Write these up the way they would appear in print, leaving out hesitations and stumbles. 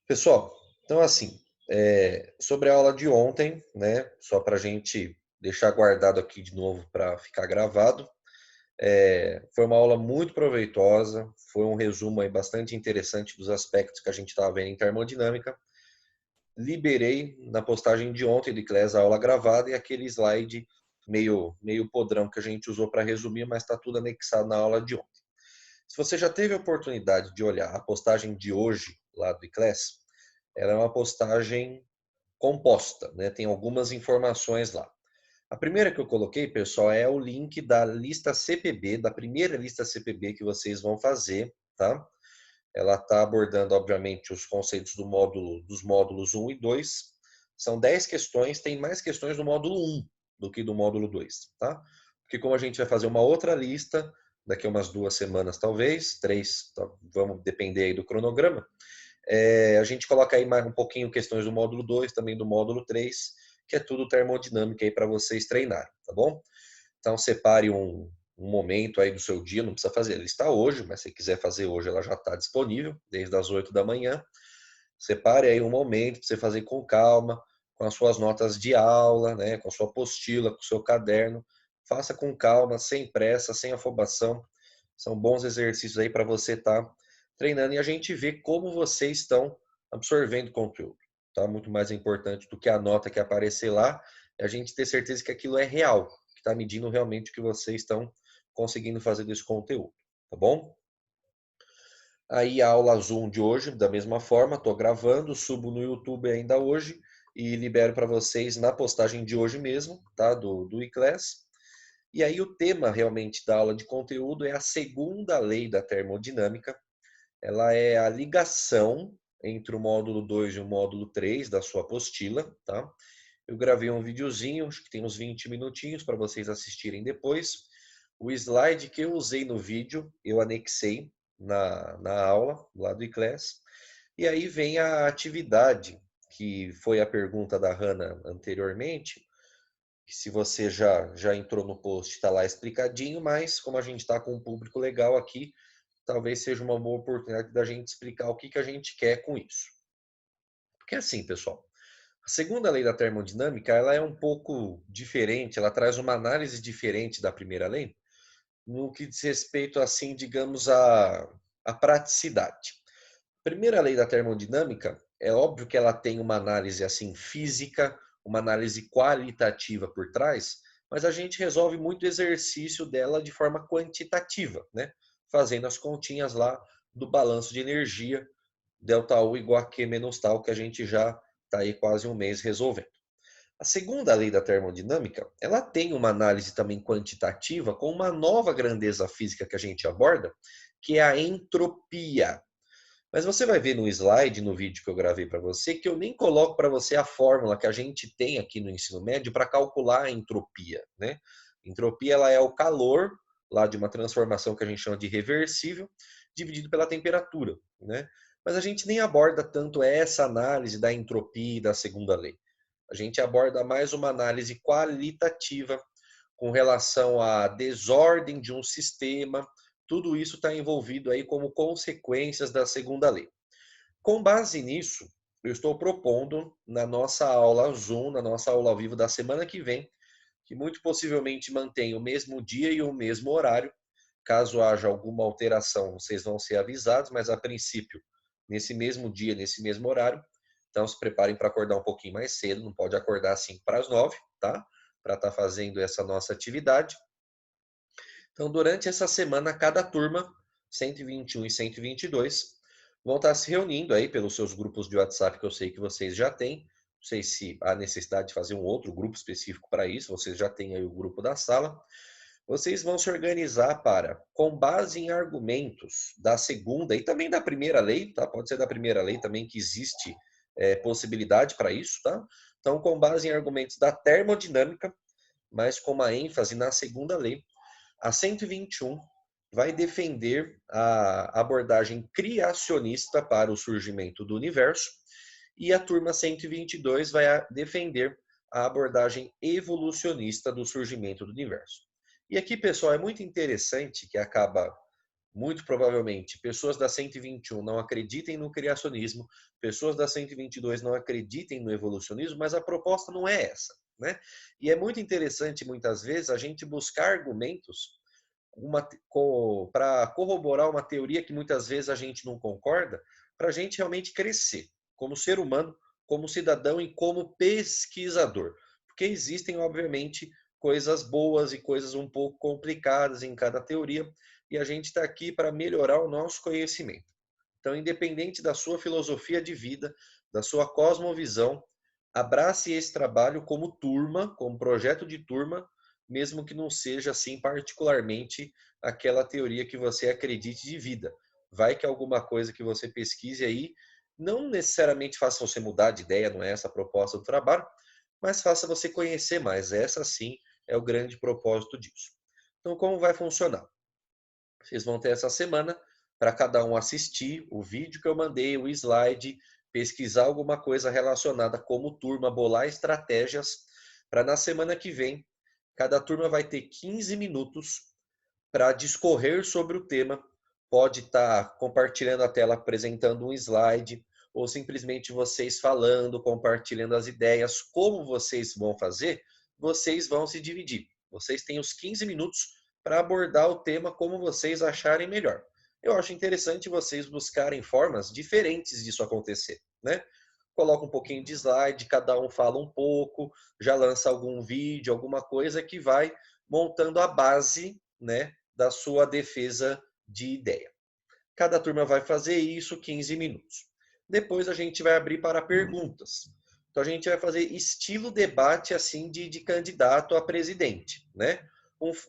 Pessoal, então assim, sobre a aula de ontem, né, só para a gente deixar guardado aqui de novo para ficar gravado, foi uma aula muito proveitosa, foi um resumo aí bastante interessante dos aspectos que a gente estava vendo em termodinâmica. Liberei na postagem de ontem do Class a aula gravada e aquele slide meio podrão que a gente usou para resumir, mas está tudo anexado na aula de ontem. Se você já teve a oportunidade de olhar a postagem de hoje lá do Class, ela é uma postagem composta, né? Tem algumas informações lá. A primeira que eu coloquei, pessoal, é o link da lista CPB, da primeira lista CPB que vocês vão fazer, tá? Ela está abordando, obviamente, os conceitos dos módulos 1 e 2. São 10 questões, tem mais questões do módulo 1 do que do módulo 2, tá? Porque como a gente vai fazer uma outra lista, daqui a umas 2 semanas talvez, 3, tá? Vamos depender aí do cronograma, a gente coloca aí mais um pouquinho questões do módulo 2, também do módulo 3, que é tudo termodinâmica aí para vocês treinarem, tá bom? Então separe um momento aí do seu dia, não precisa fazer, ela está hoje, mas se quiser fazer hoje, ela já está disponível, desde as 8 da manhã. Separe aí um momento para você fazer com calma, com as suas notas de aula, né, com a sua apostila, com o seu caderno. Faça com calma, sem pressa, sem afobação. São bons exercícios aí para você estar treinando e a gente ver como vocês estão absorvendo o conteúdo. Tá? Muito mais importante do que a nota que aparecer lá, é a gente ter certeza que aquilo é real, que está medindo realmente o que vocês estão conseguindo fazer desse conteúdo. Tá bom? Aí a aula Zoom de hoje, da mesma forma, estou gravando, subo no YouTube ainda hoje e libero para vocês na postagem de hoje mesmo, tá? Do eClass. E aí o tema realmente da aula de conteúdo é a segunda lei da termodinâmica. Ela é a ligação entre o módulo 2 e o módulo 3 da sua apostila, tá? Eu gravei um videozinho, acho que tem uns 20 minutinhos para vocês assistirem depois. O slide que eu usei no vídeo, eu anexei na aula, lá do eClass. E aí vem a atividade, que foi a pergunta da Hannah anteriormente, que se você já entrou no post, está lá explicadinho, mas como a gente está com um público legal aqui, talvez seja uma boa oportunidade da gente explicar o que, que a gente quer com isso. Porque assim, pessoal, a segunda lei da termodinâmica, ela é um pouco diferente, ela traz uma análise diferente da primeira lei, no que diz respeito, assim, digamos, à praticidade. A primeira lei da termodinâmica, é óbvio que ela tem uma análise, assim, física, uma análise qualitativa por trás, mas a gente resolve muito exercício dela de forma quantitativa, né? Fazendo as continhas lá do balanço de energia, ΔU igual a Q menos tal, que a gente já está aí quase um mês resolvendo. A segunda lei da termodinâmica, ela tem uma análise também quantitativa com uma nova grandeza física que a gente aborda, que é a entropia. Mas você vai ver no slide, no vídeo que eu gravei para você, que eu nem coloco para você a fórmula que a gente tem aqui no ensino médio para calcular a entropia, né? Entropia, ela é o calor lá de uma transformação que a gente chama de reversível, dividido pela temperatura, né? Mas a gente nem aborda tanto essa análise da entropia e da segunda lei. A gente aborda mais uma análise qualitativa com relação à desordem de um sistema. Tudo isso está envolvido aí como consequências da segunda lei. Com base nisso, eu estou propondo na nossa aula Zoom, na nossa aula ao vivo da semana que vem, que muito possivelmente mantenha o mesmo dia e o mesmo horário. Caso haja alguma alteração, vocês vão ser avisados, mas a princípio, nesse mesmo dia, nesse mesmo horário. Então se preparem para acordar um pouquinho mais cedo, não pode acordar 5 para as 9, tá? Para estar fazendo essa nossa atividade. Então, durante essa semana, cada turma, 121 e 122, vão estar se reunindo aí pelos seus grupos de WhatsApp, que eu sei que vocês já têm. Não sei se há necessidade de fazer um outro grupo específico para isso, vocês já têm aí o grupo da sala. Vocês vão se organizar para, com base em argumentos da segunda e também da primeira lei, tá? Pode ser da primeira lei também que existe possibilidade para isso, tá? Então, com base em argumentos da termodinâmica, mas com uma ênfase na segunda lei, a 121 vai defender a abordagem criacionista para o surgimento do universo e a turma 122 vai defender a abordagem evolucionista do surgimento do universo. E aqui, pessoal, é muito interessante que acaba muito provavelmente, pessoas da 121 não acreditem no criacionismo, pessoas da 122 não acreditem no evolucionismo, mas a proposta não é essa, né? E é muito interessante, muitas vezes, a gente buscar argumentos para corroborar uma teoria que muitas vezes a gente não concorda, para a gente realmente crescer como ser humano, como cidadão e como pesquisador. Porque existem, obviamente, coisas boas e coisas um pouco complicadas em cada teoria, e a gente está aqui para melhorar o nosso conhecimento. Então, independente da sua filosofia de vida, da sua cosmovisão, abrace esse trabalho como turma, como projeto de turma, mesmo que não seja assim particularmente aquela teoria que você acredite de vida. Vai que alguma coisa que você pesquise aí não necessariamente faça você mudar de ideia, não é essa a proposta do trabalho, mas faça você conhecer mais. Essa sim é o grande propósito disso. Então, como vai funcionar? Vocês vão ter essa semana para cada um assistir o vídeo que eu mandei, o slide, pesquisar alguma coisa relacionada como turma, bolar estratégias para na semana que vem, cada turma vai ter 15 minutos para discorrer sobre o tema. Pode estar compartilhando a tela, apresentando um slide, ou simplesmente vocês falando, compartilhando as ideias. Como vocês vão fazer? Vocês vão se dividir. Vocês têm os 15 minutos para abordar o tema como vocês acharem melhor. Eu acho interessante vocês buscarem formas diferentes disso acontecer, né? Coloca um pouquinho de slide, cada um fala um pouco, já lança algum vídeo, alguma coisa que vai montando a base, né, da sua defesa de ideia. Cada turma vai fazer isso 15 minutos. Depois a gente vai abrir para perguntas. Então a gente vai fazer estilo debate assim de candidato a presidente, né?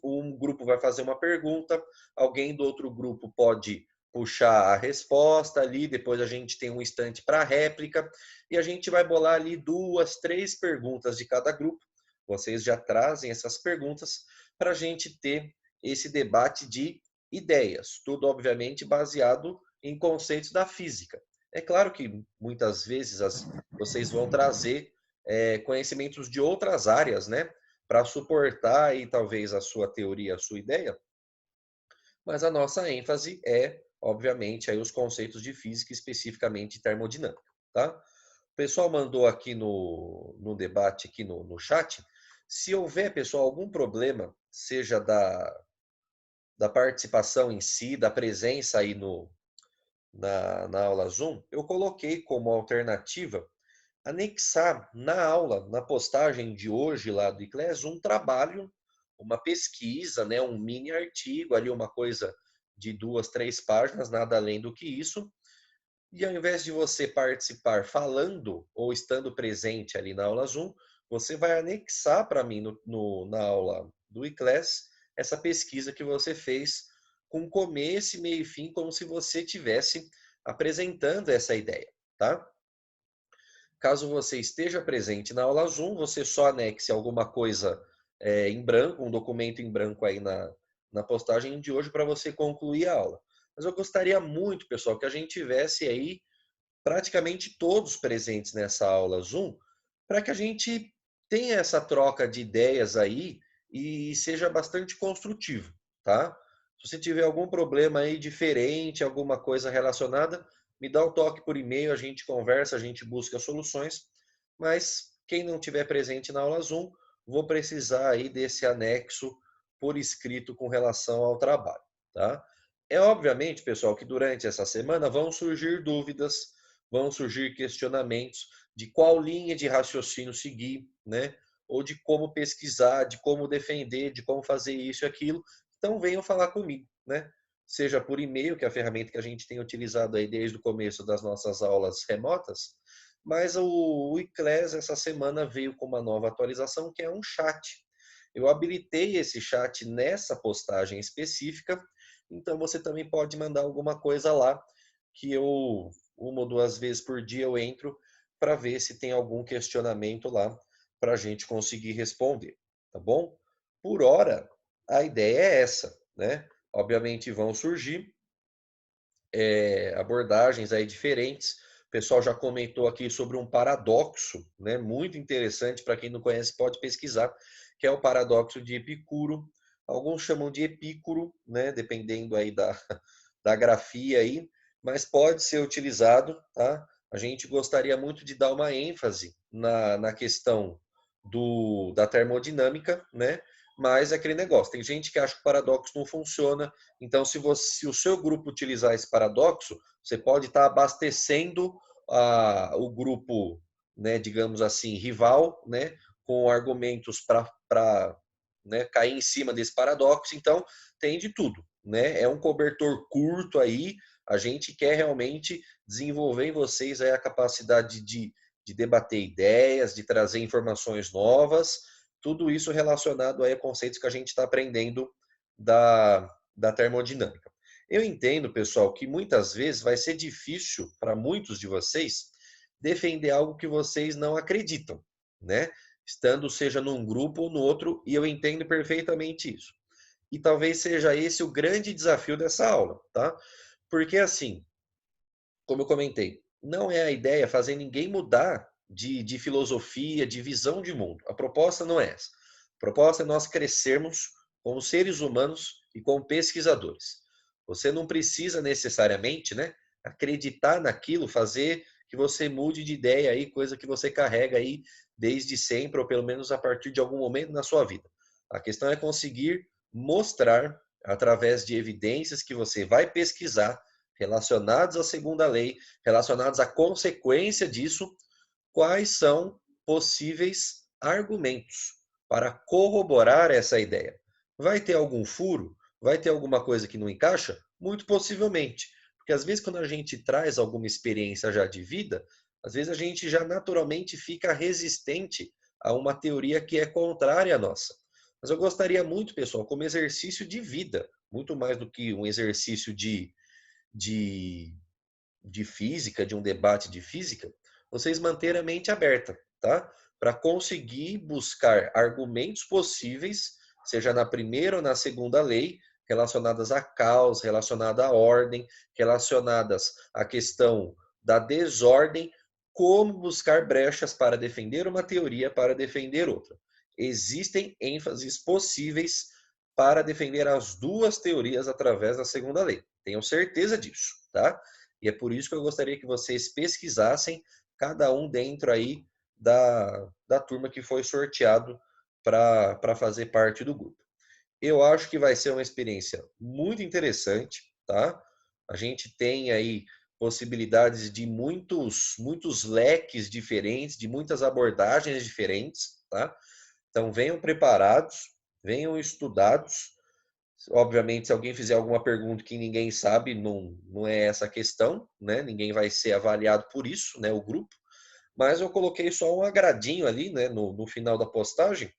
Um grupo vai fazer uma pergunta, alguém do outro grupo pode puxar a resposta ali, depois a gente tem um instante para réplica e a gente vai bolar ali 2, 3 perguntas de cada grupo. Vocês já trazem essas perguntas para a gente ter esse debate de ideias, tudo obviamente baseado em conceitos da física. É claro que muitas vezes vocês vão trazer conhecimentos de outras áreas, né, para suportar aí talvez a sua teoria, a sua ideia, mas a nossa ênfase é, obviamente, aí os conceitos de física, especificamente termodinâmica, tá? O pessoal mandou aqui no debate, aqui no chat, se houver, pessoal, algum problema, seja da participação em si, da presença aí na aula Zoom, eu coloquei como alternativa anexar na aula, na postagem de hoje lá do ICLES, um trabalho, uma pesquisa, né, um mini artigo, ali uma coisa de 2, 3 páginas, nada além do que isso. E ao invés de você participar falando ou estando presente ali na aula Zoom, você vai anexar para mim na aula do ICLES essa pesquisa que você fez com começo, meio e fim, como se você estivesse apresentando essa ideia, tá? Caso você esteja presente na aula Zoom, você só anexe alguma coisa em branco, um documento em branco aí na postagem de hoje para você concluir a aula. Mas eu gostaria muito, pessoal, que a gente tivesse aí praticamente todos presentes nessa aula Zoom, para que a gente tenha essa troca de ideias aí e seja bastante construtivo, tá? Se você tiver algum problema aí diferente, alguma coisa relacionada, me dá um toque por e-mail, a gente conversa, a gente busca soluções, mas quem não tiver presente na aula Zoom, vou precisar aí desse anexo por escrito com relação ao trabalho, tá? É obviamente, pessoal, que durante essa semana vão surgir dúvidas, vão surgir questionamentos de qual linha de raciocínio seguir, né? Ou de como pesquisar, de como defender, de como fazer isso e aquilo. Então venham falar comigo, né? Seja por e-mail, que é a ferramenta que a gente tem utilizado aí desde o começo das nossas aulas remotas, mas o ICLES essa semana veio com uma nova atualização que é um chat. Eu habilitei esse chat nessa postagem específica, então você também pode mandar alguma coisa lá que eu 1 ou 2 vezes por dia eu entro para ver se tem algum questionamento lá para a gente conseguir responder, tá bom? Por hora, a ideia é essa, né? Obviamente vão surgir abordagens aí diferentes. O pessoal já comentou aqui sobre um paradoxo, né? Muito interessante para quem não conhece pode pesquisar, que é o paradoxo de Epicuro. alguns chamam de epícoro, né? Dependendo aí da grafia aí, mas pode ser utilizado, tá? A gente gostaria muito de dar uma ênfase na questão da termodinâmica, né? Mas é aquele negócio, tem gente que acha que o paradoxo não funciona, então se o seu grupo utilizar esse paradoxo, você pode estar abastecendo o grupo, né, digamos assim, rival, né, com argumentos para né, cair em cima desse paradoxo, então tem de tudo, né? É um cobertor curto aí, a gente quer realmente desenvolver em vocês aí a capacidade de debater ideias, de trazer informações novas, tudo isso relacionado aí a conceitos que a gente está aprendendo da termodinâmica. Eu entendo, pessoal, que muitas vezes vai ser difícil para muitos de vocês defender algo que vocês não acreditam, né? Estando seja num grupo ou no outro, e eu entendo perfeitamente isso. E talvez seja esse o grande desafio dessa aula, tá? Porque assim, como eu comentei, não é a ideia fazer ninguém mudar de filosofia, de visão de mundo. A proposta não é essa. A proposta é nós crescermos como seres humanos e como pesquisadores. Você não precisa necessariamente, né, acreditar naquilo, fazer que você mude de ideia aí, coisa que você carrega aí desde sempre, ou pelo menos a partir de algum momento na sua vida. A questão é conseguir mostrar, através de evidências que você vai pesquisar, relacionados à segunda lei, relacionados à consequência disso, quais são possíveis argumentos para corroborar essa ideia. Vai ter algum furo? Vai ter alguma coisa que não encaixa? Muito possivelmente. Porque às vezes, quando a gente traz alguma experiência já de vida, às vezes a gente já naturalmente fica resistente a uma teoria que é contrária à nossa. Mas eu gostaria muito, pessoal, como exercício de vida, muito mais do que um exercício de, de física, de um debate de física, vocês manterem a mente aberta, tá? Para conseguir buscar argumentos possíveis, seja na primeira ou na segunda lei, relacionadas à causa, relacionada à ordem, relacionadas à questão da desordem, como buscar brechas para defender uma teoria, para defender outra. Existem ênfases possíveis para defender as duas teorias através da segunda lei. Tenham certeza disso, tá? E é por isso que eu gostaria que vocês pesquisassem cada um dentro aí da turma que foi sorteado para fazer parte do grupo. Eu acho que vai ser uma experiência muito interessante, tá? A gente tem aí possibilidades de muitos leques diferentes, de muitas abordagens diferentes, tá? Então venham preparados, venham estudados. Obviamente, se alguém fizer alguma pergunta que ninguém sabe, não é essa a questão, né? Ninguém vai ser avaliado por isso, né? O grupo. Mas eu coloquei só um agradinho ali, né? No final da postagem.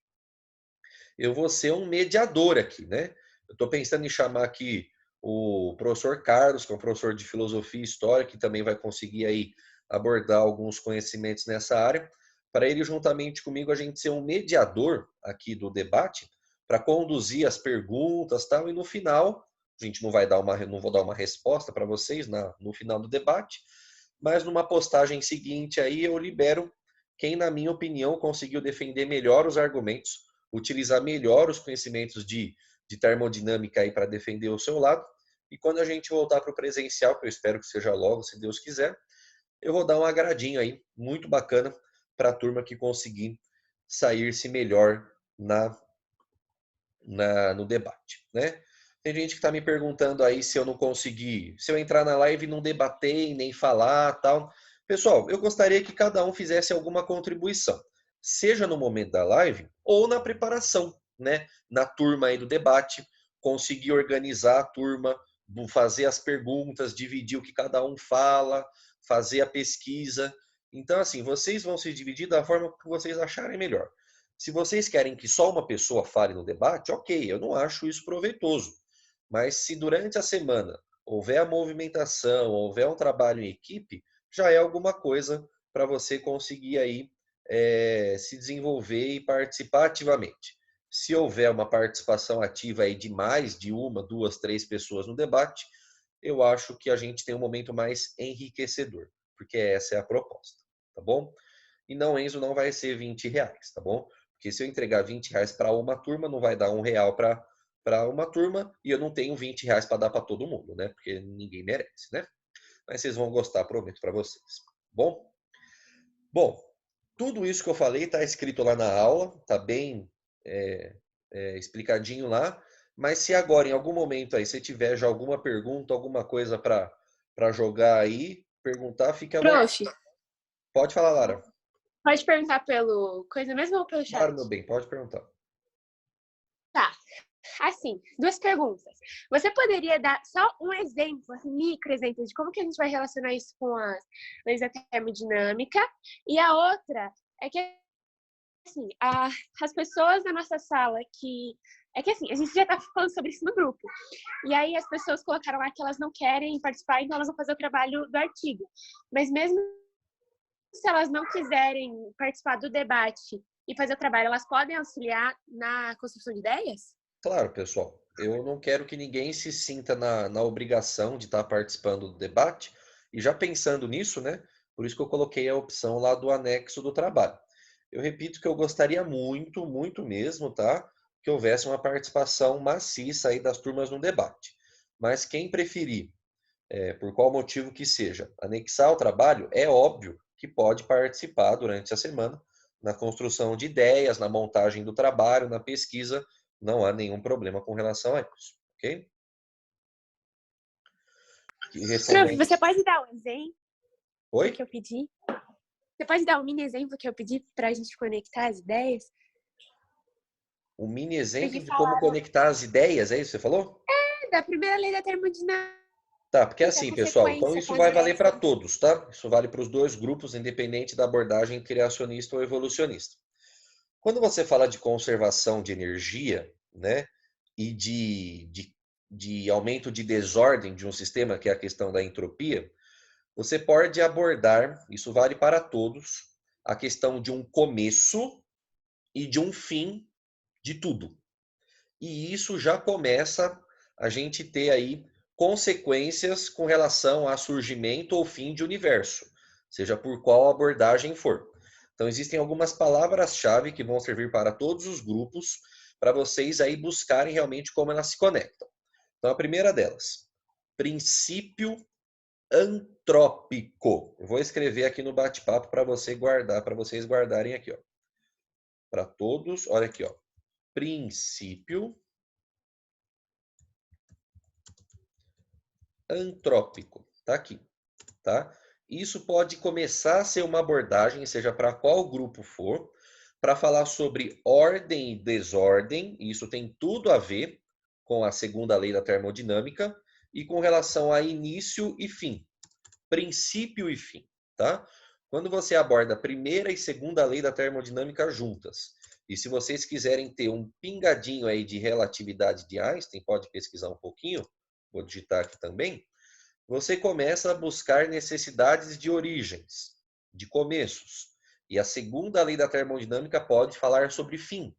Eu vou ser um mediador aqui, né? Eu estou pensando em chamar aqui o professor Carlos, que é um professor de filosofia e história, que também vai conseguir aí abordar alguns conhecimentos nessa área, para ele juntamente comigo a gente ser um mediador aqui do debate, para conduzir as perguntas, tal, e no final a gente não vou dar uma resposta para vocês no final do debate, mas numa postagem seguinte aí eu libero quem, na minha opinião, conseguiu defender melhor os argumentos, utilizar melhor os conhecimentos de termodinâmica aí para defender o seu lado. E quando a gente voltar para o presencial, que eu espero que seja logo, se Deus quiser, eu vou dar um agradinho aí, muito bacana, para a turma que conseguir sair-se melhor no debate, né? Tem gente que está me perguntando aí se eu não conseguir, se eu entrar na live e não debater e nem falar, tal. Pessoal, eu gostaria que cada um fizesse alguma contribuição, seja no momento da live ou na preparação, né? Na turma aí do debate, conseguir organizar a turma, fazer as perguntas, dividir o que cada um fala, fazer a pesquisa. Então, assim, vocês vão se dividir da forma que vocês acharem melhor. Se vocês querem que só uma pessoa fale no debate, ok, eu não acho isso proveitoso. Mas se durante a semana houver a movimentação, houver um trabalho em equipe, já é alguma coisa para você conseguir aí se desenvolver e participar ativamente. Se houver uma participação ativa aí de mais de uma, duas, três pessoas no debate, eu acho que a gente tem um momento mais enriquecedor, porque essa é a proposta, tá bom? E não, Enzo, não vai ser R$ 20, tá bom? Porque se eu entregar R$ 20 para uma turma, não vai dar R$ 1 para uma turma e eu não tenho R$ 20 para dar para todo mundo, né? Porque ninguém merece, né? Mas vocês vão gostar, prometo para vocês. Bom? Bom, tudo isso que eu falei está escrito lá na aula, está bem explicadinho lá. Mas se agora, em algum momento aí, você tiver já alguma pergunta, alguma coisa para jogar aí, perguntar, fique à vontade. Prof, Pode falar, Lara. pode perguntar pelo coisa mesmo ou pelo chat? Claro, meu bem, pode perguntar. Tá. Assim, duas perguntas. Você poderia dar só um exemplo, assim, micro exemplo, de como que a gente vai relacionar isso com as leis da termodinâmica? E a outra é que, assim, as pessoas da nossa sala que... É que, assim, a gente já tá falando sobre isso no grupo. E aí as pessoas colocaram lá que elas não querem participar, então elas vão fazer o trabalho do artigo. Mas mesmo se elas não quiserem participar do debate e fazer o trabalho, elas podem auxiliar na construção de ideias? Claro, pessoal. Eu não quero que ninguém se sinta na obrigação de estar participando do debate. E já pensando nisso, né? Por isso que eu coloquei a opção lá do anexo do trabalho. Eu repito que eu gostaria muito, muito mesmo, tá? Que houvesse uma participação maciça aí das turmas no debate. Mas quem preferir, por qual motivo que seja, anexar o trabalho, é óbvio que pode participar durante a semana na construção de ideias, na montagem do trabalho, na pesquisa. Não há nenhum problema com relação a isso, ok? E Prof, respondendo. você pode dar um exemplo Oi? que eu pedi? Você pode dar um mini exemplo que eu pedi para a gente conectar as ideias? Um mini exemplo Porque de como falaram conectar as ideias, é isso que você falou? da primeira lei da termodinâmica, Tá, porque assim, pessoal, então consequência, isso vai valer para conversa. todos, tá? Isso vale para os dois grupos, independente da abordagem criacionista ou evolucionista. Quando você fala de conservação de energia, né, e de aumento de desordem de um sistema, que é a questão da entropia, você pode abordar, isso vale para todos, a questão de um começo e de um fim de tudo. E isso já começa a gente ter aí consequências com relação a surgimento ou fim de universo, seja por qual abordagem for. Então existem algumas palavras-chave que vão servir para todos os grupos, para vocês aí buscarem realmente como elas se conectam. Então a primeira delas, princípio antrópico. Eu vou escrever aqui no bate-papo para vocês guardarem aqui, ó. Para todos, olha aqui, ó. Princípio antrópico. Tá aqui, tá? Isso pode começar a ser uma abordagem, seja para qual grupo for, para falar sobre ordem e desordem, e isso tem tudo a ver com a segunda lei da termodinâmica, e com relação a início e fim, princípio e fim, tá? Quando você aborda a primeira e segunda lei da termodinâmica juntas, e se vocês quiserem ter um pingadinho aí de relatividade de Einstein, pode pesquisar um pouquinho, vou digitar aqui também, você começa a buscar necessidades de origens, de começos. E a segunda lei da termodinâmica pode falar sobre fim.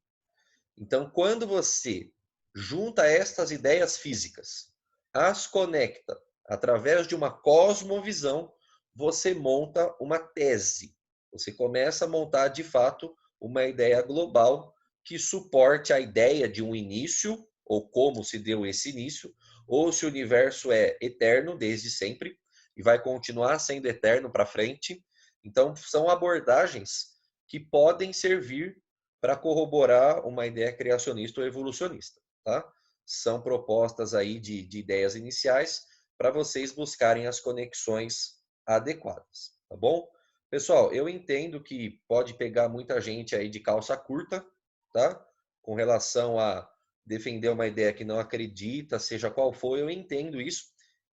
Então, quando você junta estas ideias físicas, as conecta através de uma cosmovisão, você monta uma tese. Você começa a montar, de fato, uma ideia global que suporte a ideia de um início, ou como se deu esse início, ou se o universo é eterno desde sempre e vai continuar sendo eterno para frente. Então, são abordagens que podem servir para corroborar uma ideia criacionista ou evolucionista, tá? São propostas aí de ideias iniciais para vocês buscarem as conexões adequadas, tá bom? Pessoal, eu entendo que pode pegar muita gente aí de calça curta, tá? Com relação a defender uma ideia que não acredita, seja qual for, eu entendo isso.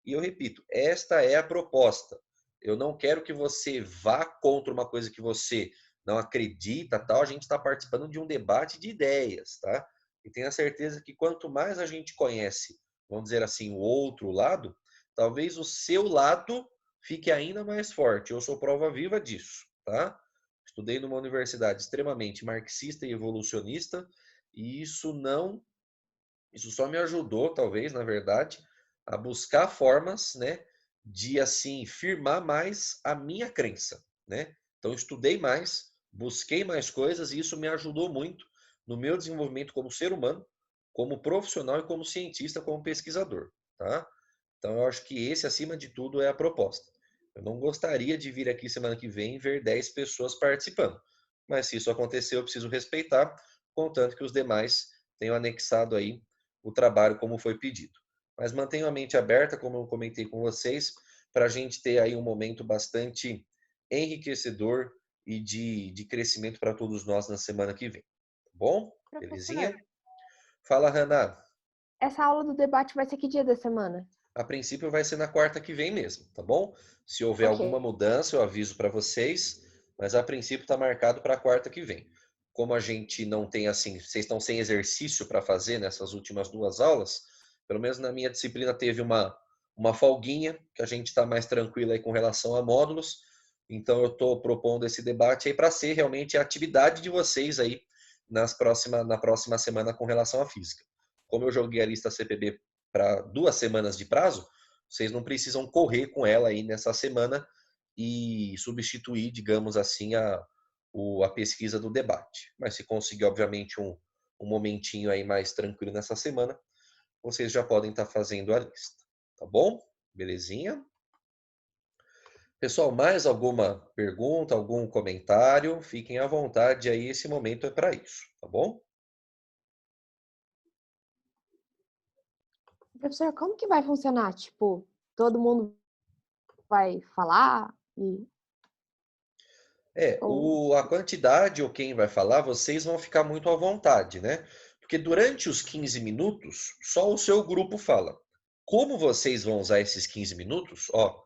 E eu repito, esta é a proposta. Eu não quero que você vá contra uma coisa que você não acredita, tal. A gente está participando de um debate de ideias, tá? E tenha certeza que quanto mais a gente conhece, vamos dizer assim, o outro lado, talvez o seu lado fique ainda mais forte. Eu sou prova viva disso, tá? Estudei numa universidade extremamente marxista e evolucionista, e isso só me ajudou, talvez, na verdade, a buscar formas, né, de assim firmar mais a minha crença, né? Então estudei mais, busquei mais coisas e isso me ajudou muito no meu desenvolvimento como ser humano, como profissional e como cientista, como pesquisador, tá? Então, eu acho que esse, acima de tudo, é a proposta. Eu não gostaria de vir aqui semana que vem e ver 10 pessoas participando. Mas se isso acontecer, eu preciso respeitar, contanto que os demais tenham anexado aí o trabalho como foi pedido. Mas mantenham a mente aberta, como eu comentei com vocês, para a gente ter aí um momento bastante enriquecedor e de crescimento para todos nós na semana que vem. Tá bom? Professor, Belezinha? Fala, Hannah. Essa aula do debate vai ser que dia da semana? A princípio vai ser na quarta que vem mesmo, tá bom? Se houver alguma Ok. mudança, eu aviso para vocês, mas a princípio está marcado para a quarta que vem. Como a gente não tem assim, vocês estão sem exercício para fazer nessas últimas 2 aulas, pelo menos na minha disciplina teve uma folguinha, que a gente está mais tranquilo aí com relação a módulos, então eu estou propondo esse debate aí para ser realmente a atividade de vocês aí na próxima semana com relação à física. Como eu joguei a lista CPB para 2 semanas de prazo, vocês não precisam correr com ela aí nessa semana e substituir, digamos assim, a pesquisa do debate. Mas se conseguir, obviamente, um momentinho aí mais tranquilo nessa semana, vocês já podem estar fazendo a lista. Tá bom? Belezinha? Pessoal, mais alguma pergunta, algum comentário? Fiquem à vontade aí, esse momento é para isso, tá bom? Professor, como que vai funcionar? Tipo, todo mundo vai falar e ou A quantidade ou quem vai falar, vocês vão ficar muito à vontade, né? Porque durante os 15 minutos, só o seu grupo fala. Como vocês vão usar esses 15 minutos? Ó,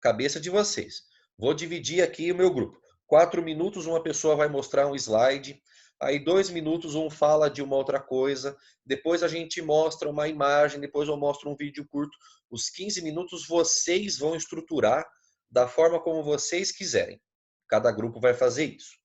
cabeça de vocês. Vou dividir aqui o meu grupo. 4 minutos, uma pessoa vai mostrar um slide. Aí, 2 minutos, um fala de uma outra coisa. Depois, a gente mostra uma imagem. Depois, eu mostro um vídeo curto. Os 15 minutos, vocês vão estruturar da forma como vocês quiserem. Cada grupo vai fazer isso.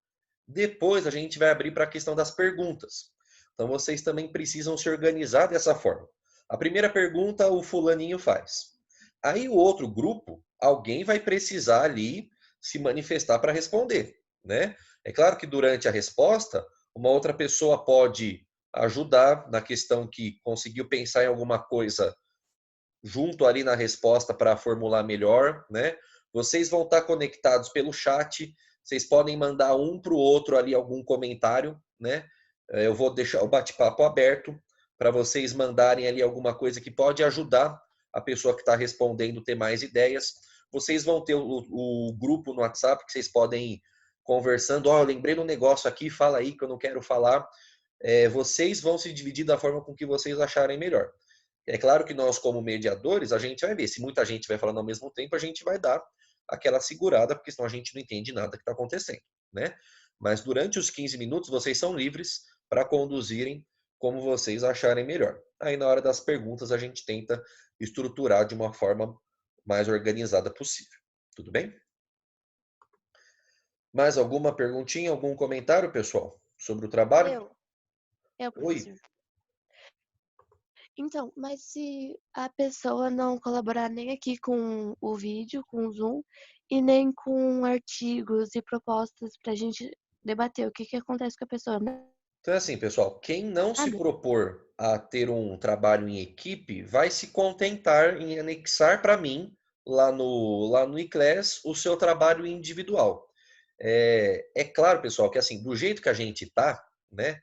Depois a gente vai abrir para a questão das perguntas. Então vocês também precisam se organizar dessa forma. A primeira pergunta o fulaninho faz. Aí o outro grupo, alguém vai precisar ali se manifestar para responder, né? É claro que durante a resposta, uma outra pessoa pode ajudar na questão que conseguiu pensar em alguma coisa junto ali na resposta para formular melhor, né? Vocês vão estar conectados pelo chat, vocês podem mandar um para o outro ali algum comentário, né? Eu vou deixar o bate-papo aberto para vocês mandarem ali alguma coisa que pode ajudar a pessoa que está respondendo ter mais ideias. Vocês vão ter o grupo no WhatsApp que vocês podem ir conversando. Ó, eu lembrei de um negócio aqui, fala aí que eu não quero falar. Vocês vão se dividir da forma com que vocês acharem melhor. É claro que nós, como mediadores, a gente vai ver. Se muita gente vai falando ao mesmo tempo, a gente vai dar aquela segurada, porque senão a gente não entende nada que está acontecendo, né? Mas durante os 15 minutos, vocês são livres para conduzirem como vocês acharem melhor. Aí, na hora das perguntas, a gente tenta estruturar de uma forma mais organizada possível. Tudo bem? Mais alguma perguntinha, algum comentário, pessoal, sobre o trabalho? Eu, Oi. professor. Então, mas se a pessoa não colaborar nem aqui com o vídeo, com o Zoom, e nem com artigos e propostas para a gente debater, o que que acontece com a pessoa? Então é assim, pessoal, quem não se Nada. propor a ter um trabalho em equipe vai se contentar em anexar para mim, lá no ICLES, o seu trabalho individual. É claro, pessoal, que assim, do jeito que a gente está, né,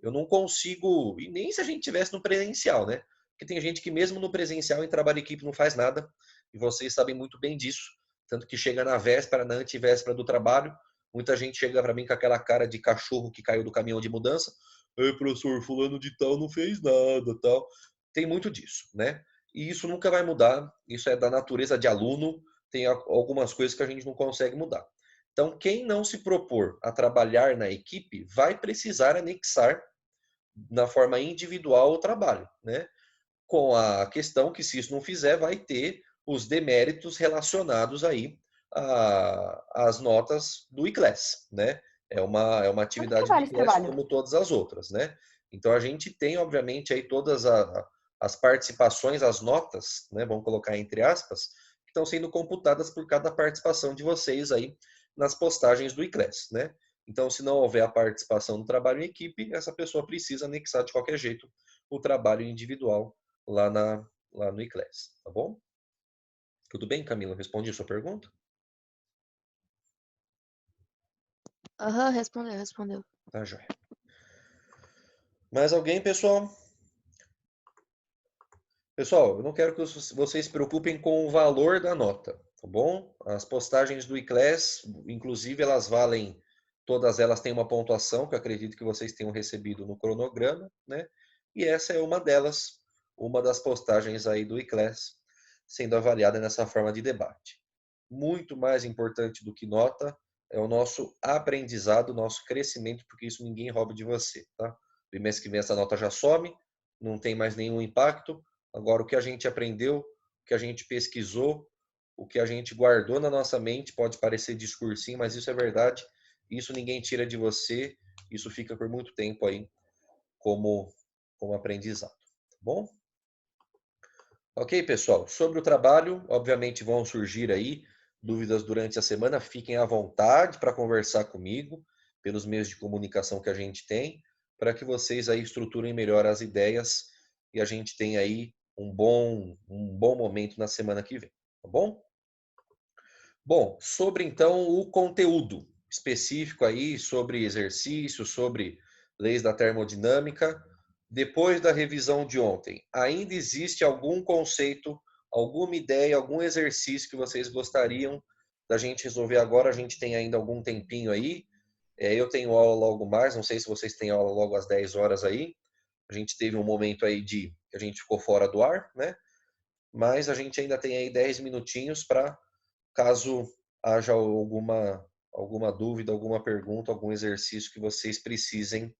eu não consigo, e nem se a gente tivesse no presencial, né? Porque tem gente que mesmo no presencial em trabalho em equipe não faz nada, e vocês sabem muito bem disso, tanto que chega na véspera, na antivéspera do trabalho, muita gente chega para mim com aquela cara de cachorro que caiu do caminhão de mudança. Ei, professor, fulano de tal não fez nada, tal. Tem muito disso, né? E isso nunca vai mudar, isso é da natureza de aluno, tem algumas coisas que a gente não consegue mudar. Então, quem não se propor a trabalhar na equipe vai precisar anexar na forma individual o trabalho, né? Com a questão que se isso não fizer, vai ter os deméritos relacionados aí às notas do ICLES, né? É uma quanto que atividade do vale esse ICLES trabalho? como todas as outras, né? Então a gente tem, obviamente, aí todas as participações, as notas, né? Vamos colocar entre aspas, que estão sendo computadas por cada participação de vocês aí nas postagens do ICLES, né? Então, se não houver a participação do trabalho em equipe, essa pessoa precisa anexar de qualquer jeito o trabalho individual lá no iClass, tá bom? Tudo bem, Camila? Respondi a sua pergunta? Aham, respondeu. Tá, joia. Mais alguém, pessoal? Pessoal, eu não quero que vocês se preocupem com o valor da nota, tá bom? As postagens do iClass, inclusive, elas valem, todas elas têm uma pontuação, que eu acredito que vocês tenham recebido no cronograma, né? E essa é uma delas, uma das postagens aí do iClass, sendo avaliada nessa forma de debate. Muito mais importante do que nota é o nosso aprendizado, o nosso crescimento, porque isso ninguém rouba de você, tá? No mês que vem essa nota já some, não tem mais nenhum impacto. Agora, o que a gente aprendeu, o que a gente pesquisou, o que a gente guardou na nossa mente, pode parecer discursinho, mas isso é verdade. Isso ninguém tira de você. Isso fica por muito tempo aí como aprendizado. Tá bom? Ok, pessoal. Sobre o trabalho, obviamente vão surgir aí dúvidas durante a semana. Fiquem à vontade para conversar comigo pelos meios de comunicação que a gente tem, para que vocês aí estruturem melhor as ideias e a gente tenha aí um bom momento na semana que vem, tá bom? Bom, sobre então o conteúdo específico aí, sobre exercícios, sobre leis da termodinâmica, depois da revisão de ontem, ainda existe algum conceito, alguma ideia, algum exercício que vocês gostariam da gente resolver agora? A gente tem ainda algum tempinho aí. Eu tenho aula logo mais, não sei se vocês têm aula logo às 10 horas aí. A gente teve um momento aí que a gente ficou fora do ar, né? Mas a gente ainda tem aí 10 minutinhos para, caso haja alguma dúvida, alguma pergunta, algum exercício que vocês precisem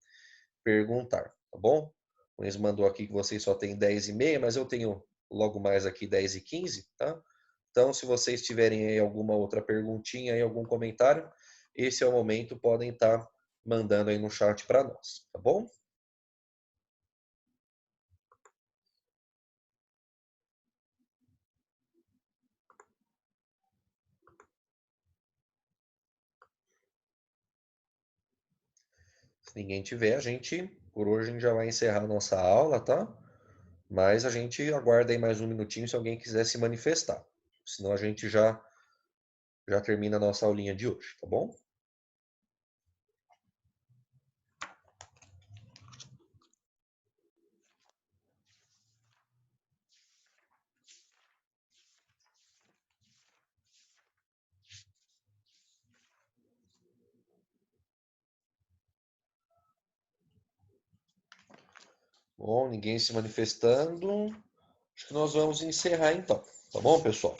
perguntar, tá bom? O Luiz mandou aqui que vocês só têm 10h30, mas eu tenho logo mais aqui 10h15, tá? Então, se vocês tiverem aí alguma outra perguntinha, aí, algum comentário, esse é o momento, podem estar mandando aí no chat para nós, tá bom? Se ninguém tiver, por hoje, a gente já vai encerrar a nossa aula, tá? Mas a gente aguarda aí mais um minutinho se alguém quiser se manifestar. Senão a gente já termina a nossa aulinha de hoje, tá bom? Bom, ninguém se manifestando. Acho que nós vamos encerrar então. Tá bom, pessoal?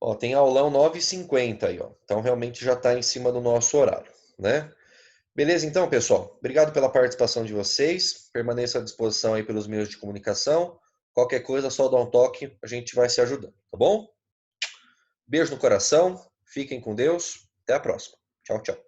Ó, tem aulão 9h50 aí, ó. Então realmente já está em cima do nosso horário, né? Beleza, então, pessoal. Obrigado pela participação de vocês. Permaneça à disposição aí pelos meios de comunicação. Qualquer coisa, só dá um toque, a gente vai se ajudando, tá bom? Beijo no coração. Fiquem com Deus. Até a próxima. Tchau, tchau.